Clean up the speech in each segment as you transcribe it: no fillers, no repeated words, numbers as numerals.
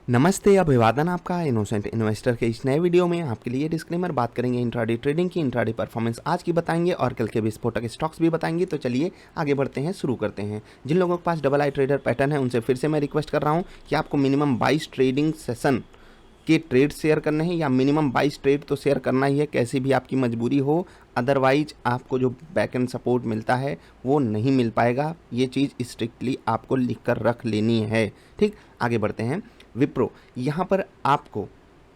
नमस्ते, अभिवादन आपका इनोसेंट इन्वेस्टर के इस नए वीडियो में आपके लिए डिस्क्लेमर बात करेंगे इंट्राडे ट्रेडिंग की। इंट्राडे परफॉर्मेंस आज की बताएंगे और कल के विस्फोटक स्टॉक्स भी बताएंगे। तो चलिए आगे बढ़ते हैं, शुरू करते हैं। जिन लोगों के पास डबल आई ट्रेडर पैटर्न है उनसे फिर से मैं रिक्वेस्ट कर रहा हूं कि आपको मिनिमम 22 ट्रेडिंग सेशन के ट्रेड शेयर करने हैं, या मिनिमम 22 ट्रेड तो शेयर करना ही है, कैसी भी आपकी मजबूरी हो। अदरवाइज आपको जो बैक एंड सपोर्ट मिलता है वो नहीं मिल पाएगा। ये चीज़ स्ट्रिक्टली आपको लिख कर रख लेनी है। ठीक, आगे बढ़ते हैं। विप्रो, यहाँ पर आपको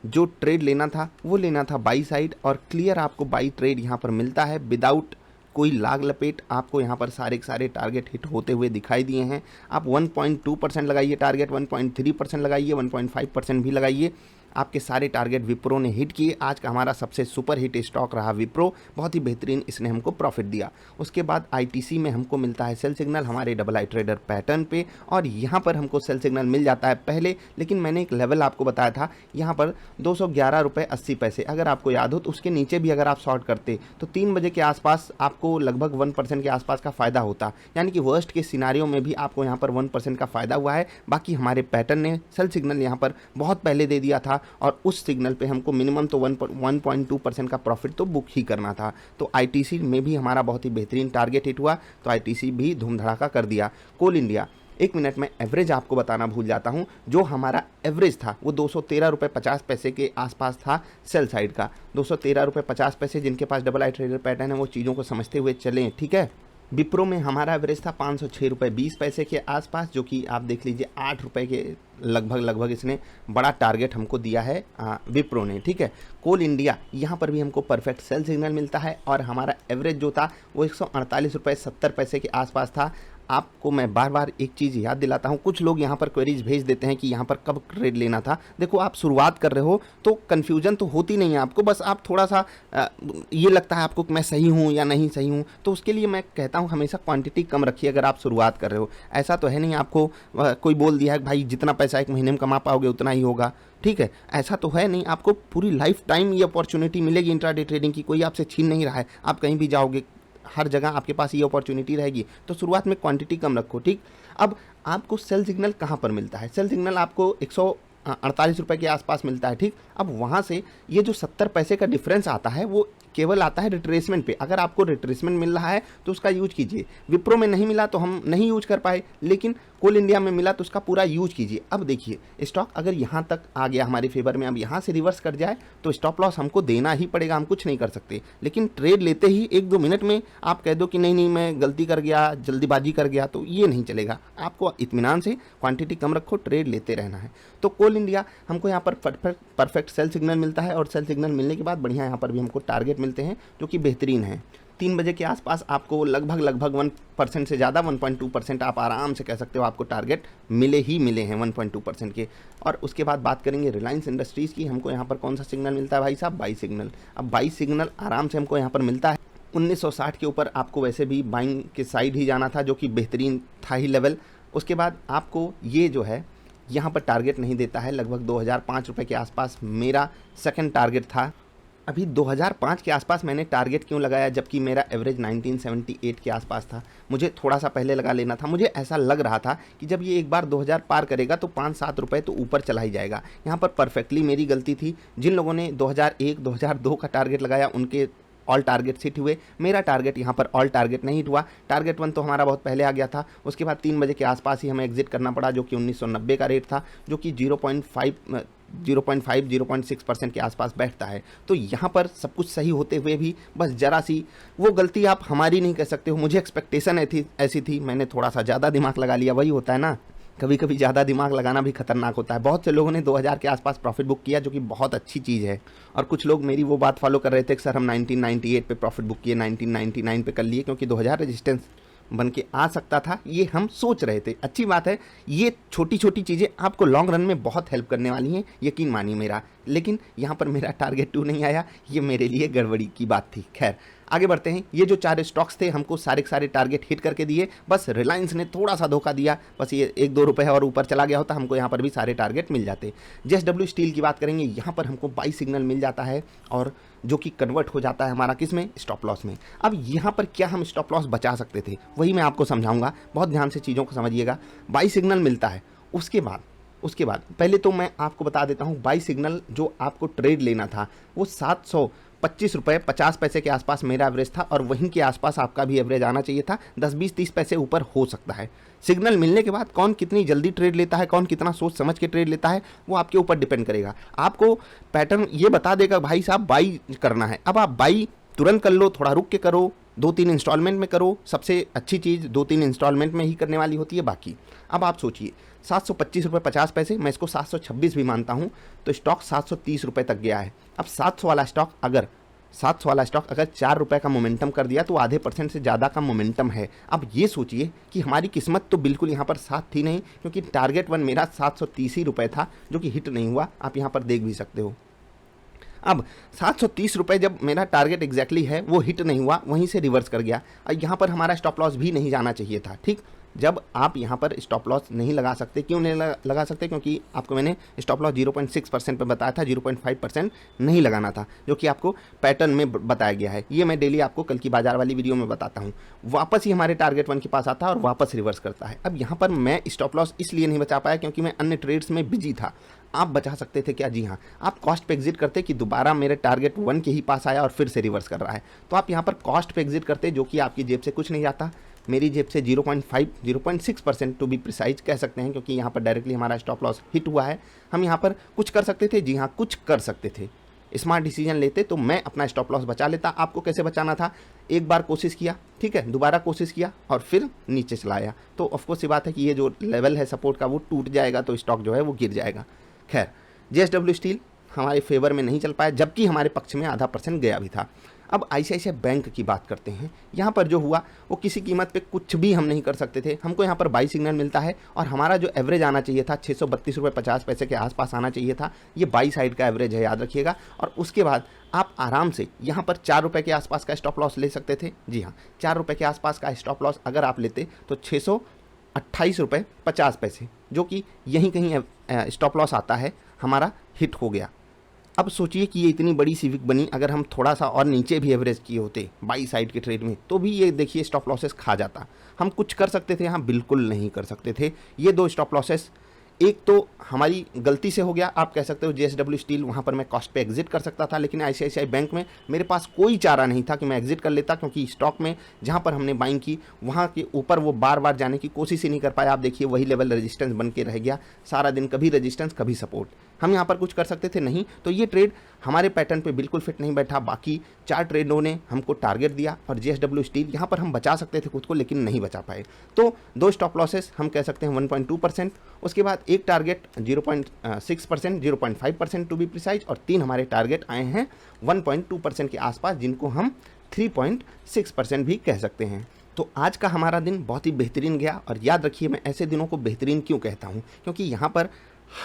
जो ट्रेड लेना था वो लेना था बाई साइड, और क्लियर आपको बाई ट्रेड यहाँ पर मिलता है विदाउट कोई लाग लपेट। आपको यहाँ पर सारे के सारे टारगेट हिट होते हुए दिखाई दिए हैं। आप 1.2% लगाइए टारगेट, 1.3% लगाइए, 1.5% भी लगाइए, आपके सारे टारगेट विप्रो ने हिट किए। आज का हमारा सबसे सुपर हिट स्टॉक रहा विप्रो, बहुत ही बेहतरीन, इसने हमको प्रॉफिट दिया। उसके बाद आईटीसी में हमको मिलता है सेल सिग्नल हमारे डबल आई ट्रेडर पैटर्न पे, और यहाँ पर हमको सेल सिग्नल मिल जाता है पहले, लेकिन मैंने एक लेवल आपको बताया था यहाँ पर 211.80 रुपये। अगर आपको याद हो तो उसके नीचे भी अगर आप शॉर्ट करते तो 3 बजे के आसपास आपको लगभग 1% के आसपास का फ़ायदा होता, यानी कि वर्स्ट के सिनारियों में भी आपको यहाँ पर 1% का फ़ायदा हुआ है। बाकी हमारे पैटर्न ने सेल सिग्नल यहाँ पर बहुत पहले दे दिया था, और उस सिग्नल पे हमको मिनिमम तो 1.2% का प्रॉफिट तो बुक ही करना था। तो आईटीसी में भी हमारा बहुत ही बेहतरीन टारगेट हिट हुआ, तो आईटीसी भी धूम धड़ाका कर दिया। कोल इंडिया, एक मिनट में एवरेज आपको बताना भूल जाता हूं। जो हमारा एवरेज था वो 213.50 रुपये के आसपास था सेल साइड का। 213.50 रुपये, जिनके पास डबल आई ट्रेडर पैटर्न है वो चीज़ों को समझते हुए चलें, ठीक है। विप्रो में हमारा एवरेज था 506.20 रुपये के आसपास, जो कि आप देख लीजिए 8 रुपये के लगभग इसने बड़ा टारगेट हमको दिया है विप्रो ने, ठीक है। कोल इंडिया, यहाँ पर भी हमको परफेक्ट सेल सिग्नल मिलता है, और हमारा एवरेज जो था वो 148.70 रुपये के आसपास था। आपको मैं बार बार एक चीज़ याद दिलाता हूँ, कुछ लोग यहाँ पर क्वेरीज भेज देते हैं कि यहाँ पर कब ट्रेड लेना था। देखो, आप शुरुआत कर रहे हो तो कन्फ्यूजन तो होती नहीं है आपको, बस आप थोड़ा सा ये लगता है आपको कि मैं सही हूँ या नहीं सही हूँ, तो उसके लिए मैं कहता हूँ हमेशा क्वांटिटी कम रखिए अगर आप शुरुआत कर रहे हो। ऐसा तो है नहीं आपको कोई बोल दिया है भाई जितना पैसा एक महीने में कमा पाओगे उतना ही होगा, ठीक है, ऐसा तो है नहीं। आपको पूरी लाइफ टाइम ये अपॉर्चुनिटी मिलेगी इंट्राडे ट्रेडिंग की, कोई आपसे छीन नहीं रहा है। आप कहीं भी जाओगे हर जगह आपके पास ये अपॉर्चुनिटी रहेगी, तो शुरुआत में क्वांटिटी कम रखो, ठीक। अब आपको सेल सिग्नल कहाँ पर मिलता है? सेल सिग्नल आपको 148 रुपये के आसपास मिलता है, ठीक। अब वहाँ से ये जो 70 पैसे का डिफरेंस आता है वो केवल आता है रिट्रेसमेंट पे। अगर आपको रिट्रेसमेंट मिल रहा है तो उसका यूज कीजिए। विप्रो में नहीं मिला तो हम नहीं यूज कर पाए, लेकिन कोल इंडिया में मिला तो उसका पूरा यूज कीजिए। अब देखिए स्टॉक अगर यहाँ तक आ गया हमारे फेवर में, अब यहाँ से रिवर्स कर जाए तो स्टॉप लॉस हमको देना ही पड़ेगा, हम कुछ नहीं कर सकते। लेकिन ट्रेड लेते ही 1-2 मिनट में आप कह दो कि नहीं मैं गलती कर गया, जल्दीबाजी कर गया, तो ये नहीं चलेगा। आपको इत्मीनान से क्वांटिटी कम रखो, ट्रेड लेते रहना है। तो कोल इंडिया हमको यहाँ पर परफेक्ट सेल सिग्नल मिलता है, और सेल सिग्नल मिलने के बाद बढ़िया यहाँ पर भी हमको टारगेट मिलते हैं जो कि बेहतरीन है। 3 बजे के आसपास आपको लगभग 1% से ज़्यादा 1.2% आप आराम से कह सकते हो आपको टारगेट मिले हैं 1.2% के। और उसके बाद बात करेंगे रिलायंस इंडस्ट्रीज़ की। हमको यहाँ पर कौन सा सिग्नल मिलता है भाई साहब? By signal. अब बाई सिग्नल आराम से हमको यहाँ पर मिलता है 1960 के ऊपर। आपको वैसे भी बाइंग के साइड ही जाना था, जो कि बेहतरीन था ही लेवल। उसके बाद आपको ये जो है यहाँ पर टारगेट नहीं देता है, लगभग 2005 रुपये के आसपास मेरा सेकंड टारगेट था। अभी 2005 के आसपास मैंने टारगेट क्यों लगाया, जबकि मेरा एवरेज 1978 के आसपास था? मुझे थोड़ा सा पहले लगा लेना था। मुझे ऐसा लग रहा था कि जब ये एक बार 2000 पार करेगा तो 5-7 रुपये तो ऊपर चला ही जाएगा। यहाँ पर परफेक्टली मेरी गलती थी। जिन लोगों ने 2001-2002 का टारगेट लगाया उनके ऑल टारगेट हिट हुए। मेरा टारगेट यहाँ पर ऑल टारगेट नहीं हिट हुआ। टारगेट 1 तो हमारा बहुत पहले आ गया था। उसके बाद 3 बजे के आसपास ही हमें एग्जिट करना पड़ा, जो कि 1990 का रेट था, जो कि 0.6% के आसपास बैठता है। तो यहाँ पर सब कुछ सही होते हुए भी बस जरा सी वो गलती आप हमारी नहीं कह सकते हो, मुझे एक्सपेक्टेशन ऐसी थी, मैंने थोड़ा सा ज़्यादा दिमाग लगा लिया। वही होता है ना, कभी कभी ज़्यादा दिमाग लगाना भी खतरनाक होता है। बहुत से लोगों ने 2000 के आसपास प्रॉफिट बुक किया, जो कि बहुत अच्छी चीज़ है। और कुछ लोग मेरी वो बात फॉलो कर रहे थे कि सर हम 1998 पे प्रॉफिट बुक किए, 1999 पे कर लिए, क्योंकि 2000 रेजिस्टेंस बन के आ सकता था, ये हम सोच रहे थे। अच्छी बात है, ये छोटी छोटी चीज़ें आपको लॉन्ग रन में बहुत हेल्प करने वाली हैं, यकीन मानिए मेरा। लेकिन यहाँ पर मेरा टारगेट 2 नहीं आया, ये मेरे लिए गड़बड़ी की बात थी। खैर आगे बढ़ते हैं। ये जो 4 स्टॉक्स थे हमको सारे के सारे टारगेट हिट करके दिए, बस रिलायंस ने थोड़ा सा धोखा दिया, बस ये 1-2 रुपये और ऊपर चला गया होता हमको यहाँ पर भी सारे टारगेट मिल जाते। जेएसडब्ल्यू स्टील की बात करेंगे, यहाँ पर हमको बाई सिग्नल मिल जाता है, और जो कि कन्वर्ट हो जाता है हमारा किस में? स्टॉप लॉस में। अब यहाँ पर क्या हम स्टॉप लॉस बचा सकते थे, वही मैं आपको समझाऊंगा। बहुत ध्यान से चीज़ों को समझिएगा। बाई सिग्नल मिलता है, उसके बाद उसके बाद पहले तो मैं आपको बता देता हूँ, बाई सिग्नल जो आपको ट्रेड लेना था वो 725 रुपये 50 पैसे के आसपास मेरा एवरेज था, और वहीं के आसपास आपका भी एवरेज आना चाहिए था। 10 20 30 पैसे ऊपर हो सकता है। सिग्नल मिलने के बाद कौन कितनी जल्दी ट्रेड लेता है, कौन कितना सोच समझ के ट्रेड लेता है, वो आपके ऊपर डिपेंड करेगा। आपको पैटर्न ये बता देगा भाई साहब बाई करना है, अब आप बाई तुरंत कर लो, थोड़ा रुक के करो, 2-3 इंस्टॉलमेंट में करो। सबसे अच्छी चीज़ 2-3 इंस्टॉलमेंट में ही करने वाली होती है। बाकी अब आप सोचिए 725 रुपये 50 पैसे, मैं इसको 726 भी मानता हूँ, तो स्टॉक 730 रुपये तक गया है। अब 700 वाला स्टॉक अगर 4 रुपये का मोमेंटम कर दिया तो आधे % से ज़्यादा का मोमेंटम है। अब ये सोचिए कि हमारी किस्मत तो बिल्कुल यहाँ पर साथ थी नहीं, क्योंकि टारगेट 1 मेरा 730 ही रुपये था, जो कि हिट नहीं हुआ। आप यहाँ पर देख भी सकते हो। अब 730 रुपये जब मेरा टारगेट एग्जैक्टली है वो हिट नहीं हुआ, वहीं से रिवर्स कर गया। और यहाँ पर हमारा स्टॉप लॉस भी नहीं जाना चाहिए था। ठीक, जब आप यहाँ पर स्टॉप लॉस नहीं लगा सकते, क्यों नहीं लगा सकते? क्योंकि आपको मैंने स्टॉप लॉस 0.6% पर बताया था, 0.5% नहीं लगाना था, जो कि आपको पैटर्न में बताया गया है। ये मैं डेली आपको कल की बाजार वाली वीडियो में बताता हूँ। वापस ही हमारे टारगेट 1 के पास आता है और वापस रिवर्स करता है। अब यहाँ पर मैं स्टॉप लॉस इसलिए नहीं बचा पाया क्योंकि मैं अन्य ट्रेड्स में बिजी था। आप बचा सकते थे क्या? जी हाँ, आप कॉस्ट पे एग्जिट करते कि दोबारा मेरे टारगेट 1 के ही पास आया और फिर से रिवर्स कर रहा है, तो आप यहाँ पर कॉस्ट पे एग्जिट करते, जो कि आपकी जेब से कुछ नहीं जाता। मेरी जेब से 0.6% टू बी प्रिसाइज कह सकते हैं, क्योंकि यहाँ पर डायरेक्टली हमारा स्टॉप लॉस हिट हुआ है। हम यहाँ पर कुछ कर सकते थे, जी हाँ कुछ कर सकते थे। स्मार्ट डिसीजन लेते तो मैं अपना स्टॉप लॉस बचा लेता। आपको कैसे बचाना था? एक बार कोशिश किया, ठीक है, दोबारा कोशिश किया और फिर नीचे चलाया, तो ऑफकोर्स ये बात है कि ये जो लेवल है सपोर्ट का वो टूट जाएगा, तो स्टॉक जो है वो गिर जाएगा। खैर, JSW स्टील हमारे फेवर में नहीं चल पाया, जबकि हमारे पक्ष में आधा % गया भी था। अब ICICI बैंक की बात करते हैं। यहाँ पर जो हुआ वो किसी कीमत पे कुछ भी हम नहीं कर सकते थे। हमको यहाँ पर बाई सिग्नल मिलता है और हमारा जो एवरेज आना चाहिए था 632 रुपये 50 पैसे के आसपास आना चाहिए था। ये बाई साइड का एवरेज है, याद रखिएगा। और उसके बाद आप आराम से यहाँ पर 4 रुपये के आसपास का स्टॉप लॉस ले सकते थे। जी हाँ, 4 रुपये के आसपास का स्टॉप लॉस अगर आप लेते तो 628 रुपये 50 पैसे, जो कि यहीं कहीं स्टॉप लॉस आता है, हमारा हिट हो गया। अब सोचिए कि ये इतनी बड़ी सिविक बनी, अगर हम थोड़ा सा और नीचे भी एवरेज किए होते बाई साइड के ट्रेड में, तो भी ये देखिए स्टॉप लॉसेस खा जाता। हम कुछ कर सकते थे? यहाँ बिल्कुल नहीं कर सकते थे। ये 2 स्टॉप लॉसेस, एक तो हमारी गलती से हो गया, आप कह सकते हो JSW स्टील, वहाँ पर मैं कॉस्ट पे एग्जिट कर सकता था, लेकिन ICICI बैंक में मेरे पास कोई चारा नहीं था कि मैं एग्जिट कर लेता, क्योंकि स्टॉक में जहाँ पर हमने बाइंग की वहाँ के ऊपर वो बार बार जाने की कोशिश ही नहीं कर पाया। आप देखिए वही लेवल रेजिस्टेंस बन के रह गया सारा दिन, कभी रेजिस्टेंस कभी सपोर्ट। हम यहाँ पर कुछ कर सकते थे? नहीं। तो ये ट्रेड हमारे पैटर्न पे बिल्कुल फिट नहीं बैठा। बाकी 4 ट्रेडों ने हमको टारगेट दिया और JSW स्टील यहाँ पर हम बचा सकते थे खुद को, लेकिन नहीं बचा पाए। तो 2 स्टॉप लॉसेस हम कह सकते हैं 1.2%, उसके बाद एक टारगेट 0.6%, 0.5% टू बी प्रिसाइज, और 3 हमारे टारगेट आए हैं 1.2% के आसपास, जिनको हम 3.6% भी कह सकते हैं। तो आज का हमारा दिन बहुत ही बेहतरीन गया। और याद रखिए, मैं ऐसे दिनों को बेहतरीन क्यों कहता हूँ, क्योंकि यहाँ पर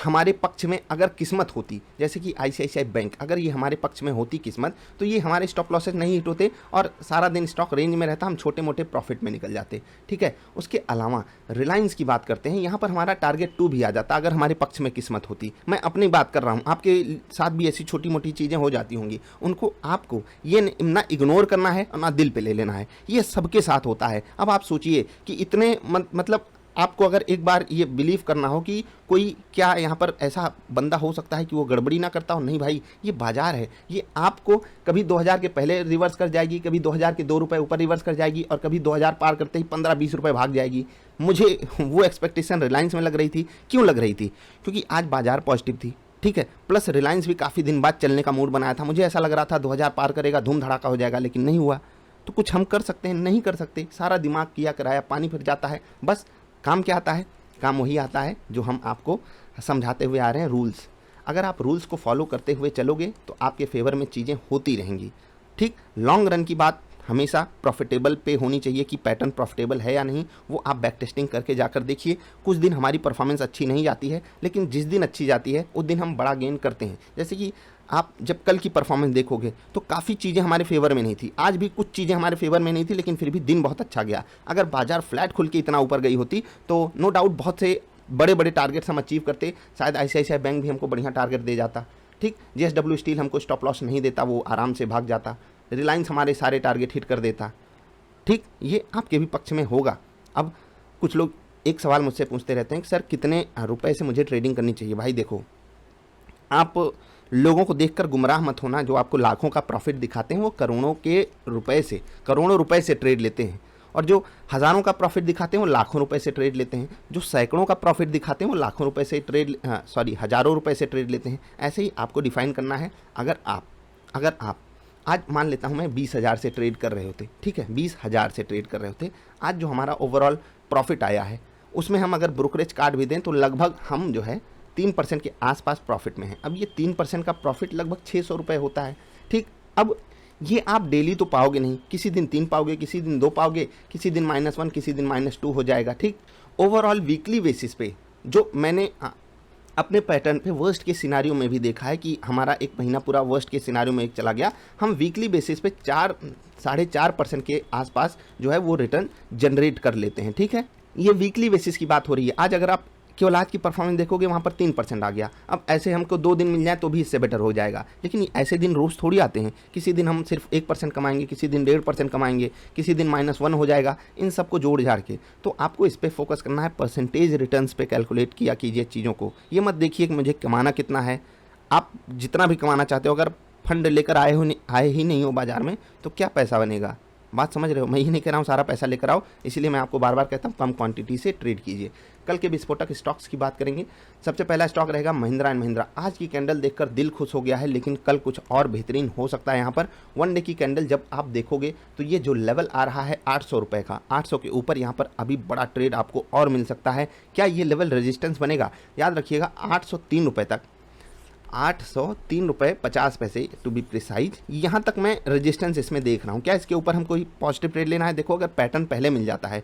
हमारे पक्ष में अगर किस्मत होती, जैसे कि ICICI बैंक, अगर ये हमारे पक्ष में होती किस्मत, तो ये हमारे स्टॉप लॉसेस नहीं हिट होते और सारा दिन स्टॉक रेंज में रहता, हम छोटे मोटे प्रॉफिट में निकल जाते। ठीक है, उसके अलावा रिलायंस की बात करते हैं, यहाँ पर हमारा टारगेट 2 भी आ जाता अगर हमारे पक्ष में किस्मत होती। मैं अपनी बात कर रहा हूँ, आपके साथ भी ऐसी छोटी मोटी चीज़ें हो जाती होंगी, उनको आपको ये ना इग्नोर करना है और ना दिल पे ले लेना है। ये सबके साथ होता है। अब आप सोचिए कि इतने मतलब आपको अगर एक बार ये बिलीव करना हो कि कोई क्या यहाँ पर ऐसा बंदा हो सकता है कि वो गड़बड़ी ना करता हो, नहीं भाई, ये बाजार है। ये आपको कभी 2000 के पहले रिवर्स कर जाएगी, कभी 2000 के 2 रुपये ऊपर रिवर्स कर जाएगी, और कभी 2000 पार करते ही 15-20 रुपये भाग जाएगी। मुझे वो एक्सपेक्टेशन रिलायंस में लग रही थी। क्यों लग रही थी? क्योंकि आज बाजार पॉजिटिव थी, ठीक है, प्लस रिलायंस भी काफ़ी दिन बाद चलने का मूड बनाया था। मुझे ऐसा लग रहा था 2000 पार करेगा, धूम धड़ाका हो जाएगा, लेकिन नहीं हुआ। तो कुछ हम कर सकते हैं? नहीं कर सकते। सारा दिमाग किया कराया पानी फिर जाता है। बस काम क्या आता है? काम वही आता है जो हम आपको समझाते हुए आ रहे हैं, रूल्स। अगर आप रूल्स को फॉलो करते हुए चलोगे तो आपके फेवर में चीज़ें होती रहेंगी। ठीक, लॉन्ग रन की बात हमेशा प्रॉफिटेबल पे होनी चाहिए कि पैटर्न प्रॉफिटेबल है या नहीं, वो आप बैक टेस्टिंग करके जाकर देखिए। कुछ दिन हमारी परफॉर्मेंस अच्छी नहीं जाती है, लेकिन जिस दिन अच्छी जाती है उस दिन हम बड़ा गेन करते हैं। जैसे कि आप जब कल की परफॉर्मेंस देखोगे तो काफ़ी चीज़ें हमारे फेवर में नहीं थी, आज भी कुछ चीज़ें हमारे फेवर में नहीं थी, लेकिन फिर भी दिन बहुत अच्छा गया। अगर बाजार फ्लैट खुल के इतना ऊपर गई होती तो नो डाउट बहुत से बड़े बड़े टारगेट्स हम अचीव करते। शायद ICICI बैंक भी हमको बढ़िया टारगेट दे जाता, ठीक, JSW स्टील हमको स्टॉप लॉस नहीं देता, वो आराम से भाग जाता, रिलायंस हमारे सारे टारगेट हिट कर देता। ठीक, ये आपके भी पक्ष में होगा। अब कुछ लोग एक सवाल मुझसे पूछते रहते हैं कि सर कितने रुपए से मुझे ट्रेडिंग करनी चाहिए। भाई देखो, आप लोगों को देखकर गुमराह मत होना। जो आपको लाखों का प्रॉफिट दिखाते हैं वो करोड़ों रुपए से ट्रेड लेते हैं, और जो हज़ारों का प्रॉफिट दिखाते हैं वो लाखों रुपए से ट्रेड लेते हैं। जो सैकड़ों का प्रॉफिट दिखाते हैं वो लाखों रुपए से हज़ारों रुपए से ट्रेड लेते हैं। ऐसे ही आपको डिफाइन करना है। अगर आप आज मान लेता हूँ मैं 20,000 से ट्रेड कर रहे होते, ठीक है, 20,000 से ट्रेड कर रहे होते, आज जो हमारा ओवरऑल प्रॉफिट आया है उसमें हम अगर ब्रोकरेज काट भी दें तो लगभग हम जो है 3% के आसपास प्रॉफिट में है। अब ये 3% का प्रॉफिट लगभग 600 रुपये होता है, ठीक। अब ये आप डेली तो पाओगे नहीं, किसी दिन 3 पाओगे, किसी दिन 2 पाओगे, किसी दिन -1, किसी दिन -2 हो जाएगा, ठीक। ओवरऑल वीकली बेसिस पे जो मैंने अपने पैटर्न पे वर्स्ट के सिनारियो में भी देखा है कि हमारा एक महीना पूरा वर्स्ट के सिनारियो में एक चला गया, हम वीकली बेसिस पे 4-4.5% के आसपास जो है वो रिटर्न जनरेट कर लेते हैं, ठीक है। ये वीकली बेसिस की बात हो रही है। आज अगर आप केवल आज की परफॉर्मेंस देखोगे वहाँ पर 3% आ गया। अब ऐसे हमको 2 दिन मिल जाए तो भी इससे बेटर हो जाएगा, लेकिन ऐसे दिन रोज़ थोड़ी आते हैं। किसी दिन हम सिर्फ 1% कमाएंगे, किसी दिन 1.5% कमाएंगे, किसी दिन -1 हो जाएगा। इन सबको जोड़ झाड़ के तो आपको इस पर फोकस करना है। परसेंटेज रिटर्न्स पे कैलकुलेट किया कीजिए चीज़ों को। ये मत देखिए कि मुझे कमाना कितना है। आप जितना भी कमाना चाहते हो, अगर फंड लेकर आए ही नहीं हो बाजार में तो क्या पैसा बनेगा। बात समझ रहे हो। मैं ये नहीं कह रहा हूँ सारा पैसा लेकर आओ, इसीलिए मैं आपको बार बार कहता हूँ कम क्वांटिटी से ट्रेड कीजिए। कल के विस्फोटक स्टॉक्स की बात करेंगे। सबसे पहला स्टॉक रहेगा महिंद्रा एंड महिंद्रा। आज की कैंडल देखकर दिल खुश हो गया है, लेकिन कल कुछ और बेहतरीन हो सकता है। यहाँ पर 1 डे की कैंडल जब आप देखोगे तो ये जो लेवल आ रहा है 800 रुपये का, 800 के ऊपर यहाँ पर अभी बड़ा ट्रेड आपको और मिल सकता है। क्या ये लेवल रेजिस्टेंस बनेगा? याद रखिएगा 803 रुपये तक, 803 रुपये 50 पैसे टू बी प्रिसाइज, यहाँ तक मैं रेजिस्टेंस इसमें देख रहा हूँ। क्या इसके ऊपर हमको पॉजिटिव ट्रेड लेना है? देखो, अगर पैटर्न पहले मिल जाता है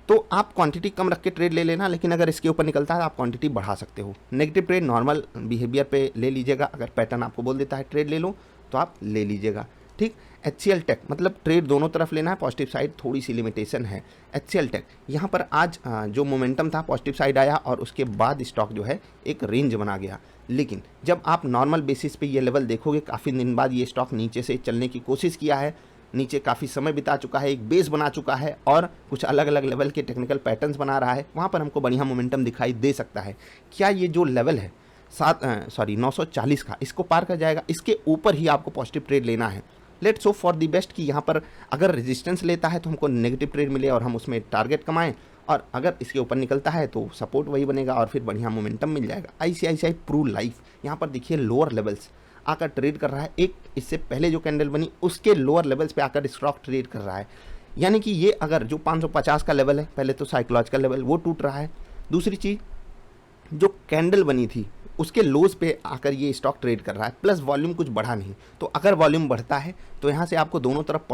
तो आप क्वांटिटी कम रख के ट्रेड ले लेना, लेकिन अगर इसके ऊपर निकलता है आप क्वांटिटी बढ़ा सकते हो। नेगेटिव ट्रेड नॉर्मल बिहेवियर पे ले लीजिएगा। अगर पैटर्न आपको बोल देता है ट्रेड ले लो तो आप ले लीजिएगा, ठीक। HCL टेक मतलब ट्रेड दोनों तरफ लेना है, पॉजिटिव साइड थोड़ी सी लिमिटेशन है। HCL टेक यहाँ पर आज जो मोमेंटम था पॉजिटिव साइड आया और उसके बाद स्टॉक जो है एक रेंज बना गया। लेकिन जब आप नॉर्मल बेसिस पे ये लेवल देखोगे, काफ़ी दिन बाद ये स्टॉक नीचे से चलने की कोशिश किया है, नीचे काफ़ी समय बिता चुका है, एक बेस बना चुका है और कुछ अलग अलग लेवल के टेक्निकल पैटर्न्स बना रहा है। वहाँ पर हमको बढ़िया मोमेंटम दिखाई दे सकता है। क्या ये जो लेवल है 940 का, इसको पार कर जाएगा? इसके ऊपर ही आपको पॉजिटिव ट्रेड लेना है। Let's hope for the best कि यहाँ पर अगर रेजिस्टेंस लेता है तो हमको नेगेटिव ट्रेड मिले और हम उसमें टारगेट कमाएं, और अगर इसके ऊपर निकलता है तो सपोर्ट वही बनेगा और फिर बढ़िया मोमेंटम मिल जाएगा। ICICI प्रू लाइफ यहाँ पर देखिए लोअर लेवल्स आकर ट्रेड कर रहा है। एक इससे पहले जो कैंडल बनी उसके लोअर लेवल्स पे आकर स्टॉक ट्रेड कर रहा है। यानी कि ये अगर जो 550 का लेवल है, पहले तो साइकोलॉजिकल लेवल वो टूट रहा है। दूसरी चीज़, जो कैंडल बनी थी उसके लोज पे आकर ये स्टॉक ट्रेड कर रहा है, प्लस वॉल्यूम कुछ बढ़ा नहीं। तो अगर वॉल्यूम बढ़ता है तो यहाँ से आपको दोनों तरफ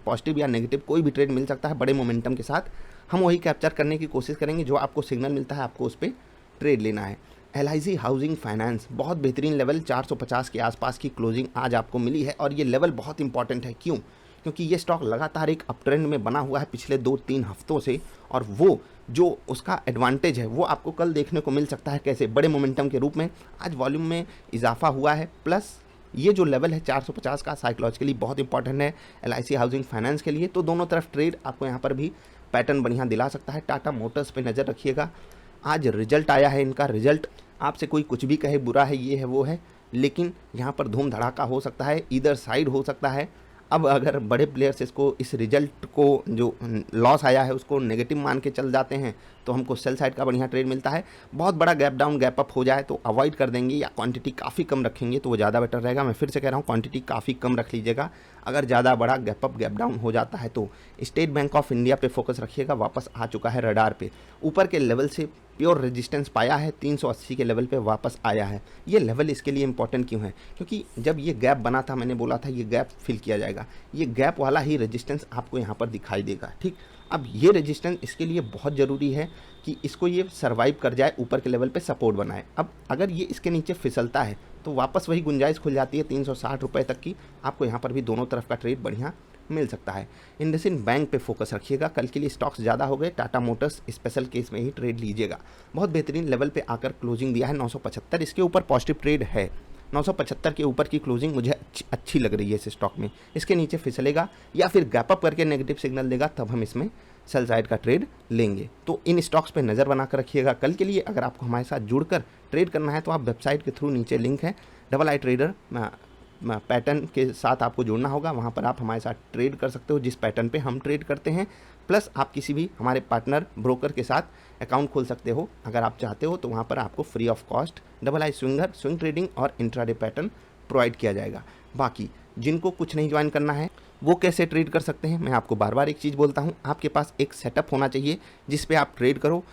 पॉजिटिव या नेगेटिव कोई भी ट्रेड मिल सकता है बड़े मोमेंटम के साथ। हम वही कैप्चर करने की कोशिश करेंगे, जो आपको सिग्नल मिलता है आपको उस पर ट्रेड लेना है। LIC हाउसिंग फाइनेंस बहुत बेहतरीन लेवल 450 के आसपास की क्लोजिंग आज आपको मिली है, और ये लेवल बहुत इंपॉर्टेंट है। क्यों? क्योंकि ये स्टॉक लगातार एक अप ट्रेंड में बना हुआ है पिछले 2-3 हफ्तों से, और वो जो उसका एडवांटेज है वो आपको कल देखने को मिल सकता है। कैसे? बड़े मोमेंटम के रूप में आज वॉल्यूम में इजाफा हुआ है, प्लस ये जो लेवल है 450 का साइकोलॉजिकली बहुत इंपॉर्टेंट है LIC हाउसिंग फाइनेंस के लिए। तो दोनों तरफ ट्रेड आपको यहाँ पर भी पैटर्न बढ़िया दिला सकता है। टाटा मोटर्स पे नज़र रखिएगा। आज रिजल्ट आया है इनका। रिजल्ट आपसे कोई कुछ भी कहे बुरा है, ये है वो है, लेकिन यहाँ पर धूम धड़ाका हो सकता है, इधर साइड हो सकता है। अब अगर बड़े प्लेयर्स इसको इस रिजल्ट को जो लॉस आया है उसको नेगेटिव मान के चल जाते हैं तो हमको सेल साइड का बढ़िया ट्रेड मिलता है। बहुत बड़ा गैप डाउन गैप अप हो जाए तो अवॉइड कर देंगे, या क्वांटिटी काफ़ी कम रखेंगे तो वो ज़्यादा बेटर रहेगा। मैं फिर से कह रहा हूँ क्वांटिटी काफ़ी कम रख लीजिएगा। अगर ज़्यादा बड़ा गैप अप गैप डाउन हो जाता है तो स्टेट बैंक ऑफ इंडिया पे फोकस रखिएगा। वापस आ चुका है रडार पे, ऊपर के लेवल से प्योर रेजिस्टेंस पाया है, 380 के लेवल पे वापस आया है। ये लेवल इसके लिए इंपॉर्टेंट क्यों है? क्योंकि जब ये गैप बना था मैंने बोला था ये गैप फिल किया जाएगा, ये गैप वाला ही रेजिस्टेंस आपको यहाँ पर दिखाई देगा, ठीक। अब ये रेजिस्टेंस इसके लिए बहुत ज़रूरी है कि इसको ये सर्वाइव कर जाए, ऊपर के लेवल पे सपोर्ट बनाए। अब अगर ये इसके नीचे फिसलता है तो वापस वही गुंजाइश खुल जाती है 360 रुपये तक की। आपको यहाँ पर भी दोनों तरफ का ट्रेड बढ़िया मिल सकता है। इंडसइंड बैंक पे फोकस रखिएगा। कल के लिए स्टॉक्स ज़्यादा हो गए, टाटा मोटर्स स्पेशल केस में ही ट्रेड लीजिएगा। बहुत बेहतरीन लेवल पे आकर क्लोजिंग दिया है 975, इसके ऊपर पॉजिटिव ट्रेड है। 975 के ऊपर की क्लोजिंग मुझे अच्छी लग रही है इस स्टॉक में। इसके नीचे फिसलेगा या फिर गैप अप करके नेगेटिव सिग्नल देगा तब हम इसमें सेल साइड का ट्रेड लेंगे। तो इन स्टॉक्स पे नज़र बना कर रखिएगा कल के लिए। अगर आपको हमारे साथ जुड़कर ट्रेड करना है तो आप वेबसाइट के थ्रू, नीचे लिंक है डबल आई ट्रेडर पैटर्न के साथ आपको जुड़ना होगा। वहाँ पर आप हमारे साथ ट्रेड कर सकते हो जिस पैटर्न पे हम ट्रेड करते हैं। प्लस आप किसी भी हमारे पार्टनर ब्रोकर के साथ अकाउंट खोल सकते हो अगर आप चाहते हो। तो वहाँ पर आपको free of cost double I swinger, swing trading और इंट्राडे पैटर्न प्रोवाइड किया जाएगा। बाकी जिनको कुछ नहीं ज्वाइन करना है वो कैसे ट्रेड कर सकते हैं, मैं आपको बार बार एक चीज़ बोलता हूँ, आपके पास एक सेटअप होना चाहिए जिस पे आप ट्रेड करो।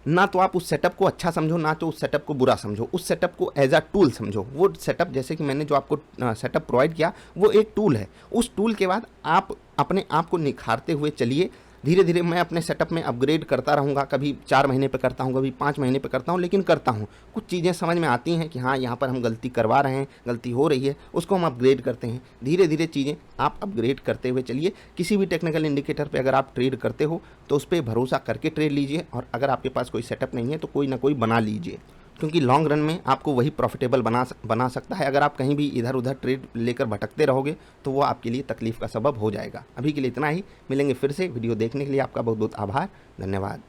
ना तो आप उस सेटअप को अच्छा समझो, ना तो उस सेटअप को बुरा समझो, उस सेटअप को एज अ टूल समझो। वो सेटअप, जैसे कि मैंने जो आपको सेटअप प्रोवाइड किया, वो एक टूल है। उस टूल के बाद आप अपने आप को निखारते हुए चलिए। धीरे धीरे मैं अपने सेटअप में अपग्रेड करता रहूँगा। कभी 4 महीने पे करता हूँ, कभी 5 महीने पे करता हूँ, लेकिन करता हूँ। कुछ चीज़ें समझ में आती हैं कि हाँ यहाँ पर हम गलती करवा रहे हैं, गलती हो रही है, उसको हम अपग्रेड करते हैं। धीरे धीरे चीज़ें आप अपग्रेड करते हुए चलिए। किसी भी टेक्निकल इंडिकेटर पे अगर आप ट्रेड करते हो तो उस पर भरोसा करके ट्रेड लीजिए। और अगर आपके पास कोई सेटअप नहीं है तो कोई ना कोई बना लीजिए, क्योंकि लॉन्ग रन में आपको वही प्रॉफिटेबल बना सकता है। अगर आप कहीं भी इधर उधर ट्रेड लेकर भटकते रहोगे तो वो आपके लिए तकलीफ का सबब हो जाएगा। अभी के लिए इतना ही, मिलेंगे फिर से। वीडियो देखने के लिए आपका बहुत बहुत आभार, धन्यवाद।